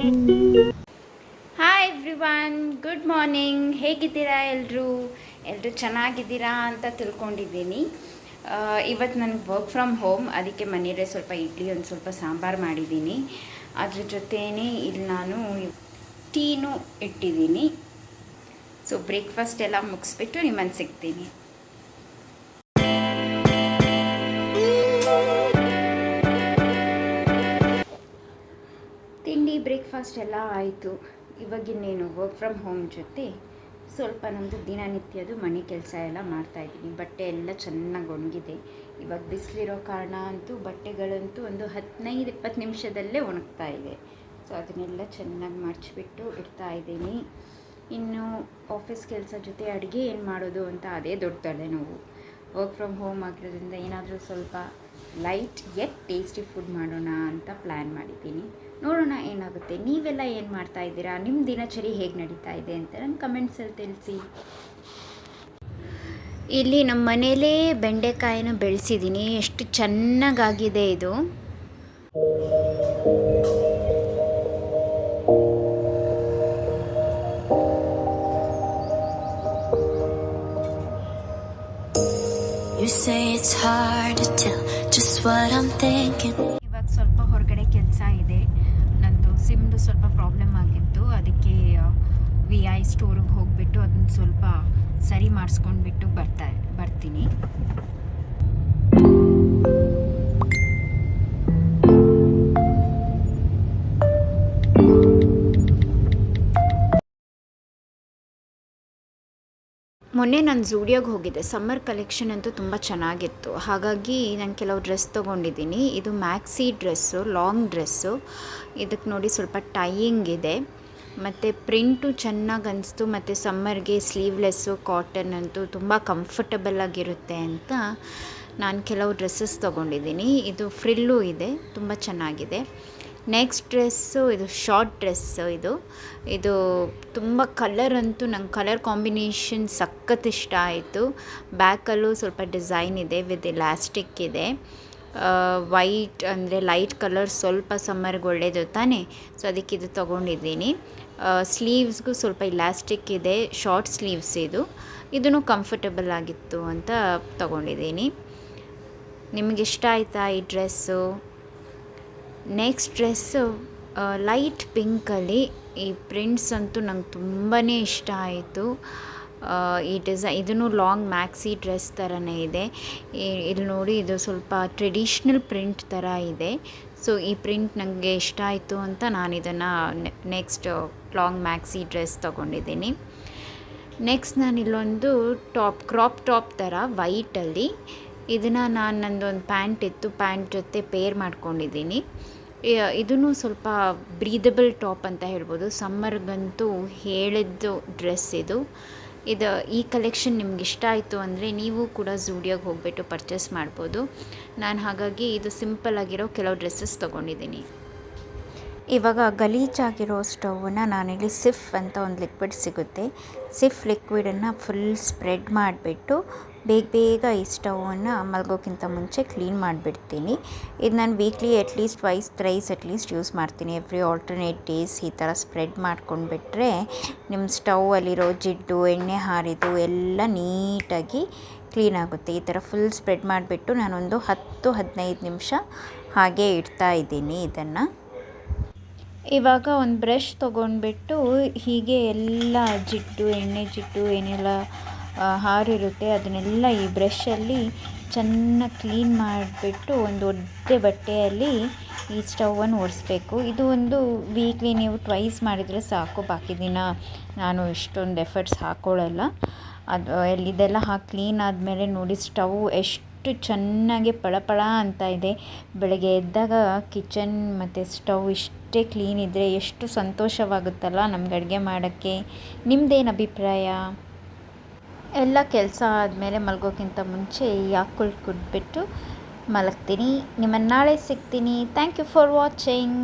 Hi everyone, good morning. ಹೇಗಿದ್ದೀರಾ ಎಲ್ಲರೂ ಚೆನ್ನಾಗಿದ್ದೀರಾ ಅಂತ ತಿಳ್ಕೊಂಡಿದ್ದೀನಿ. ಇವತ್ತು ನನಗೆ ವರ್ಕ್ ಫ್ರಮ್ ಹೋಮ್, ಅದಕ್ಕೆ ಮನೆಯಲ್ಲೇ ಸ್ವಲ್ಪ ಇಡ್ಲಿ, ಒಂದು ಸ್ವಲ್ಪ ಸಾಂಬಾರು ಮಾಡಿದ್ದೀನಿ. ಅದ್ರ ಜೊತೆಯೇ ಇಲ್ಲಿ ನಾನು ಟೀನೂ ಇಟ್ಟಿದ್ದೀನಿ. ಸೊ ಬ್ರೇಕ್ಫಾಸ್ಟ್ ಎಲ್ಲ ಮುಗಿಸ್ಬಿಟ್ಟು ನಿಮ್ಮನ್ನು ಸಿಗ್ತೀನಿ. ತಿಂಡಿ ಬ್ರೇಕ್ಫಾಸ್ಟ್ ಎಲ್ಲ ಆಯಿತು. ಇವಾಗಿನ್ನೇನು ವರ್ಕ್ ಫ್ರಮ್ ಹೋಮ್ ಜೊತೆ ಸ್ವಲ್ಪ ನಮ್ಮದು ದಿನನಿತ್ಯದು ಮನೆ ಕೆಲಸ ಎಲ್ಲ ಮಾಡ್ತಾಯಿದ್ದೀನಿ. ಬಟ್ಟೆ ಎಲ್ಲ ಚೆನ್ನಾಗಿ ಒಣಗಿದೆ. ಇವಾಗ ಬಿಸಿಲಿರೋ ಕಾರಣ ಅಂತೂ ಬಟ್ಟೆಗಳಂತೂ ಒಂದು 15-20 ನಿಮಿಷದಲ್ಲೇ ಒಣಗ್ತಾ ಇದೆ. ಸೊ ಅದನ್ನೆಲ್ಲ ಚೆನ್ನಾಗಿ ಮಡಚಿಬಿಟ್ಟು ಇಡ್ತಾಯಿದ್ದೀನಿ. ಇನ್ನು ಆಫೀಸ್ ಕೆಲಸ ಜೊತೆ ಅಡುಗೆ ಏನು ಮಾಡೋದು ಅಂತ ಅದೇ ದೊಡ್ಡ ತಲೆನೋವು. ವರ್ಕ್ ಫ್ರಮ್ ಹೋಮ್ ಆಗಿರೋದ್ರಿಂದ ಏನಾದರೂ ಸ್ವಲ್ಪ ಲೈಟ್ ಯೆಟ್ ಟೇಸ್ಟಿ ಫುಡ್ ಮಾಡೋಣ ಅಂತ ಪ್ಲ್ಯಾನ್ ಮಾಡಿದ್ದೀನಿ. ನೋಡೋಣ ಏನಾಗುತ್ತೆ. ನೀವೆಲ್ಲ ಏನು ಮಾಡ್ತಾ ಇದ್ದೀರಾ? ನಿಮ್ಮ ದಿನಚರಿ ಹೇಗೆ ನಡೀತಾ ಇದೆ ಅಂತ ನನ್ನ ಕಮೆಂಟ್ಸಲ್ಲಿ ತಿಳಿಸಿ. ಇಲ್ಲಿ ನಮ್ಮ ಮನೇಲೇ ಬೆಂಡೆಕಾಯಿನ ಬೆಳೆಸಿದ್ದೀನಿ. ಎಷ್ಟು ಚೆನ್ನಾಗಾಗಿದೆ ಇದು. You say it's hard to tell just what I'm thinking. ಇವಾಗ ಸ್ವಲ್ಪ ಹೊರಗಡೆ ಕೆಲಸ ಇದೆ. ನಂದು ಸಿಮ್ದು ಸ್ವಲ್ಪ ಪ್ರಾಬ್ಲಮ್ ಆಗಿತ್ತು. ಅದಕ್ಕೆ VI ಸ್ಟೋರಿಗೆ ಹೋಗಿಬಿಟ್ಟು ಅದನ್ನು ಸ್ವಲ್ಪ ಸರಿ ಮಾಡಿಸ್ಕೊಂಡ್ಬಿಟ್ಟು ಬರ್ತೀನಿ. ಮೊನ್ನೆ ನಾನು ಝೂಡಿಯೋಗೆ ಹೋಗಿದ್ದೆ. ಸಮ್ಮರ್ ಕಲೆಕ್ಷನ್ ಅಂತೂ ತುಂಬ ಚೆನ್ನಾಗಿತ್ತು. ಹಾಗಾಗಿ ನಾನು ಕೆಲವು ಡ್ರೆಸ್ ತೊಗೊಂಡಿದ್ದೀನಿ. ಇದು ಮ್ಯಾಕ್ಸಿ ಡ್ರೆಸ್ಸು, ಲಾಂಗ್ ಡ್ರೆಸ್ಸು. ಇದಕ್ಕೆ ನೋಡಿ ಸ್ವಲ್ಪ ಟೈಯಿಂಗ್ ಇದೆ ಮತ್ತು ಪ್ರಿಂಟು ಚೆನ್ನಾಗಿ ಅನಿಸ್ತು. ಮತ್ತು ಸಮ್ಮರ್ಗೆ ಸ್ಲೀವ್ಲೆಸ್ಸು, ಕಾಟನ್ ಅಂತೂ ತುಂಬ ಕಂಫರ್ಟಬಲ್ ಆಗಿರುತ್ತೆ ಅಂತ ನಾನು ಕೆಲವು ಡ್ರೆಸ್ಸಸ್ ತೊಗೊಂಡಿದ್ದೀನಿ. ಇದು ಫ್ರಿಲ್ಲು ಇದೆ, ತುಂಬ ಚೆನ್ನಾಗಿದೆ. ನೆಕ್ಸ್ಟ್ ಡ್ರೆಸ್ಸು ಇದು ಶಾರ್ಟ್ ಡ್ರೆಸ್ಸು. ಇದು ತುಂಬ ಕಲರ್ ಅಂತೂ ನಂಗೆ ಕಲರ್ ಕಾಂಬಿನೇಷನ್ ಸಖತ್ ಇಷ್ಟ ಆಯಿತು. ಬ್ಯಾಕಲ್ಲೂ ಸ್ವಲ್ಪ ಡಿಸೈನ್ ಇದೆ, ವಿತ್ ಇಲಾಸ್ಟಿಕ್ ಇದೆ. ವೈಟ್ ಅಂದರೆ ಲೈಟ್ ಕಲರ್ ಸ್ವಲ್ಪ ಸಮ್ಮರ್ಗೆ ಒಳ್ಳೆಯದು ತಾನೇ. ಸೊ ಅದಕ್ಕೆ ಇದು ತೊಗೊಂಡಿದ್ದೀನಿ. ಸ್ಲೀವ್ಸ್ಗೂ ಸ್ವಲ್ಪ ಇಲಾಸ್ಟಿಕ್ ಇದೆ, ಶಾರ್ಟ್ ಸ್ಲೀವ್ಸ್ ಇದೂ ಕಂಫರ್ಟಬಲ್ ಆಗಿತ್ತು ಅಂತ ತೊಗೊಂಡಿದ್ದೀನಿ. ನಿಮಗೆ ಇಷ್ಟ ಆಯಿತಾ ಈ ಡ್ರೆಸ್ಸು? ನೆಕ್ಸ್ಟ್ ಡ್ರೆಸ್ಸು ಲೈಟ್ ಪಿಂಕಲ್ಲಿ. ಈ ಪ್ರಿಂಟ್ಸ್ ಅಂತೂ ನಂಗೆ ತುಂಬಾ ಇಷ್ಟ ಆಯಿತು. ಈ ಇದೂ ಲಾಂಗ್ ಮ್ಯಾಕ್ಸಿ ಡ್ರೆಸ್ ಥರನೇ ಇದೆ. ಇಲ್ಲಿ ನೋಡಿ, ಇದು ಸ್ವಲ್ಪ ಟ್ರೆಡಿಷ್ನಲ್ ಪ್ರಿಂಟ್ ಥರ ಇದೆ. ಸೊ ಈ ಪ್ರಿಂಟ್ ನನಗೆ ಇಷ್ಟ ಆಯಿತು ಅಂತ ನಾನು ಇದನ್ನು ನೆಕ್ಸ್ಟ್ ಲಾಂಗ್ ಮ್ಯಾಕ್ಸಿ ಡ್ರೆಸ್ ತೊಗೊಂಡಿದ್ದೀನಿ. ನೆಕ್ಸ್ಟ್ ನಾನು ಇಲ್ಲೊಂದು ಕ್ರಾಪ್ ಟಾಪ್ ಥರ ವೈಟಲ್ಲಿ ಇದನ್ನು ನಂದೊಂದು ಪ್ಯಾಂಟ್ ಇತ್ತು, ಪ್ಯಾಂಟ್ ಜೊತೆ ಪೇರ್ ಮಾಡ್ಕೊಂಡಿದ್ದೀನಿ. ಇದೂ ಸ್ವಲ್ಪ ಬ್ರೀದಬಲ್ ಟಾಪ್ ಅಂತ ಹೇಳ್ಬೋದು. ಸಮ್ಮರ್ಗಂತೂ ಹೇಳಿದ್ದು ಡ್ರೆಸ್ ಇದು. ಈ ಕಲೆಕ್ಷನ್ ನಿಮ್ಗೆ ಇಷ್ಟ ಆಯಿತು ಅಂದರೆ ನೀವು ಕೂಡ ಝೂಡಿಯೋಗೆ ಹೋಗಿಬಿಟ್ಟು ಪರ್ಚೇಸ್ ಮಾಡ್ಬೋದು. ನಾನು ಹಾಗಾಗಿ ಇದು ಸಿಂಪಲ್ ಆಗಿರೋ ಕೆಲವು ಡ್ರೆಸ್ಸಸ್ ತೊಗೊಂಡಿದ್ದೀನಿ. ಇವಾಗ ಗಲೀಜಾಗಿರೋ ಸ್ಟವನ್ನು ನಾನಿಲ್ಲಿ ಸಿಫ್ ಅಂತ ಒಂದು ಲಿಕ್ವಿಡ್ ಸಿಗುತ್ತೆ. ಸಿಫ್ ಲಿಕ್ವಿಡನ್ನು ಫುಲ್ ಸ್ಪ್ರೆಡ್ ಮಾಡಿಬಿಟ್ಟು ಬೇಗ ಈ ಸ್ಟವನ್ನು ಮಲಗೋಕ್ಕಿಂತ ಮುಂಚೆ ಕ್ಲೀನ್ ಮಾಡಿಬಿಡ್ತೀನಿ. ಇದು ನಾನು weekly at least thrice at least use ಮಾಡ್ತೀನಿ. ಎವ್ರಿ ಆಲ್ಟರ್ನೇಟ್ ಡೇಸ್ ಈ ಥರ ಸ್ಪ್ರೆಡ್ ಮಾಡ್ಕೊಂಡ್ಬಿಟ್ರೆ ನಿಮ್ಮ ಸ್ಟವಲ್ಲಿರೋ ಜಿಡ್ಡು, ಎಣ್ಣೆ ಹಾರಿದು ಎಲ್ಲ ನೀಟಾಗಿ ಕ್ಲೀನ್ ಆಗುತ್ತೆ. ಈ ಥರ ಫುಲ್ ಸ್ಪ್ರೆಡ್ ಮಾಡಿಬಿಟ್ಟು ನಾನೊಂದು 10-15 ನಿಮಿಷ ಹಾಗೆ ಇಡ್ತಾ ಇದ್ದೀನಿ ಇದನ್ನು. ಇವಾಗ ಒಂದು ಬ್ರಷ್ ತೊಗೊಂಡ್ಬಿಟ್ಟು ಹೀಗೆ ಎಲ್ಲ ಜಿಡ್ಡು, ಎಣ್ಣೆ ಜಿಡ್ಡು ಏನೆಲ್ಲ ಹಾರಿರುತ್ತೆ ಅದನ್ನೆಲ್ಲ ಈ ಬ್ರಷಲ್ಲಿ ಚೆನ್ನಾಗಿ ಕ್ಲೀನ್ ಮಾಡಿಬಿಟ್ಟು ಒಂದು ಒದ್ದೆ ಬಟ್ಟೆಯಲ್ಲಿ ಈ ಸ್ಟವನ್ನು ಒರೆಸ್ಬೇಕು. ಇದು ಒಂದು ವೀಕ್ಲಿ ನೀವು ಟ್ವೈಸ್ ಮಾಡಿದರೆ ಸಾಕು. ಬಾಕಿ ದಿನ ನಾನು ಇಷ್ಟೊಂದು ಎಫರ್ಟ್ಸ್ ಹಾಕ್ಕೊಳ್ಳಲ್ಲ. ಇದೆಲ್ಲ ಹಾಕಿ ಕ್ಲೀನ್ ಆದಮೇಲೆ ನೋಡಿ ಸ್ಟವ್ ಎಷ್ಟು ಚೆನ್ನಾಗಿ ಪಳಪಳ ಅಂತ ಇದೆ. ಬೆಳಗ್ಗೆ ಎದ್ದಾಗ ಕಿಚನ್ ಮತ್ತು ಸ್ಟವ್ ಇಷ್ಟೇ ಕ್ಲೀನ್ ಇದ್ದರೆ ಎಷ್ಟು ಸಂತೋಷವಾಗುತ್ತಲ್ಲ ನಮ್ಗೆ ಅಡುಗೆ ಮಾಡೋಕ್ಕೆ. ನಿಮ್ಮದೇನು ಅಭಿಪ್ರಾಯ? ಎಲ್ಲ ಕೆಲಸ ಆದಮೇಲೆ ಮಲಗೋಕ್ಕಿಂತ ಮುಂಚೆ ಯಾಕುಲ್ ಕುಡಿದ್ಬಿಟ್ಟು ಮಲಗ್ತೀನಿ. ನಿಮ್ಮನ್ನು ನಾಳೆ ಸಿಗ್ತೀನಿ. Thank you for watching.